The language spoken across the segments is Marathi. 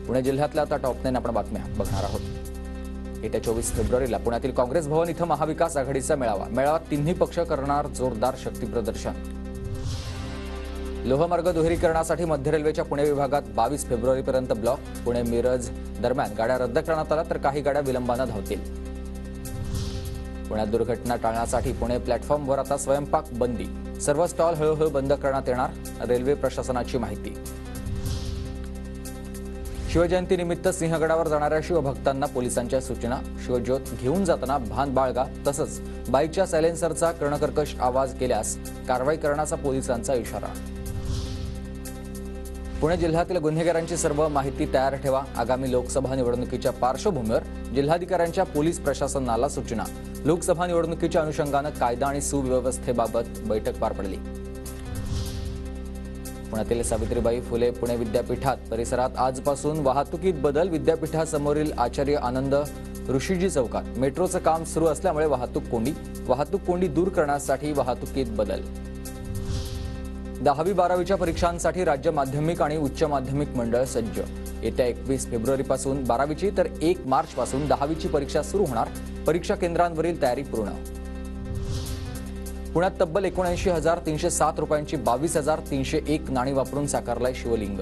पुणे जिल्ह्यातल्या आता टॉप 9 आपण बातम्या बघणार आहोत। येत्या 24 फेब्रुवारीला पुण्यातील काँग्रेस भवन इथं महाविकास आघाडीचा मेळाव्यात तिन्ही पक्ष करणार जोरदार शक्ती प्रदर्शन। लोहमार्ग दुहेरीकरणासाठी मध्य रेल्वेच्या पुणे विभागात 22 फेब्रुवारीपर्यंत ब्लॉक। पुणे मिरज दरम्यान गाड्या रद्द करण्यात आल्या तर काही गाड्या विलंबाने धावतील। पुण्यात दुर्घटना टाळण्यासाठी पुणे प्लॅटफॉर्मवर आता स्वयंपाक बंदी। सर्व स्टॉल हळूहळू बंद करण्यात येणार, रेल्वे प्रशासनाची माहिती। शिवजयंतीनिमित्त सिंहगडावर जाणाऱ्या शिवभक्तांना पोलिसांच्या सूचना। शिवज्योत घेऊन जाताना भान बाळगा, तसंच बाईकच्या सायलेन्सरचा कर्णकर्कश आवाज केल्यास कारवाई करण्याचा पोलिसांचा इशारा। पुणे जिल्ह्यातील गुन्हेगारांची सर्व माहिती तयार ठेवा। आगामी लोकसभा निवडणुकीच्या पार्श्वभूमीवर जिल्हाधिकाऱ्यांच्या पोलीस प्रशासनाला सूचना। लोकसभा निवडणुकीच्या अनुषंगाने कायदा आणि सुव्यवस्थेबाबत बैठक पार पडली। पुण्यातील सावित्रीबाई फुले पुणे विद्यापीठात परिसरात आजपासून वाहतुकीत बदल। विद्यापीठासमोरील आचार्य आनंद ऋषीजी चौकात मेट्रोचं काम सुरू असल्यामुळे वाहतूक कोंडी दूर करण्यासाठी वाहतुकीत बदल। 10वी 12वीच्या परीक्षांसाठी राज्य माध्यमिक आणि उच्च माध्यमिक मंडळ सज्ज। येत्या 21 फेब्रुवारीपासून 12वीची तर 1 मार्चपासून 10वीची परीक्षा सुरू होणार। परीक्षा केंद्रांवरील तयारी पूर्ण। पुण्यात तब्बल 79,307 रुपयांची 22,301 नाणी वापरून साकारलाय शिवलिंग।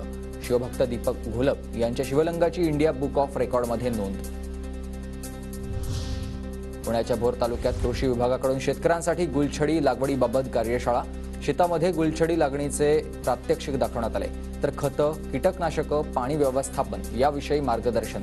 शिवभक्त दीपक घोलप यांच्या शिवलिंगाची इंडिया बुक ऑफ रेकॉर्डमध्ये नोंद। पुण्याच्या भोर तालुक्यात कृषी विभागाकडून शेतकऱ्यांसाठी गुलछडी लागवडीबाबत कार्यशाळा। शेतामध्ये गुलछडी लागणीचे प्रात्यक्षिक दाखवण्यात आले, तर खतं, कीटकनाशकं, पाणी व्यवस्थापन याविषयी मार्गदर्शन।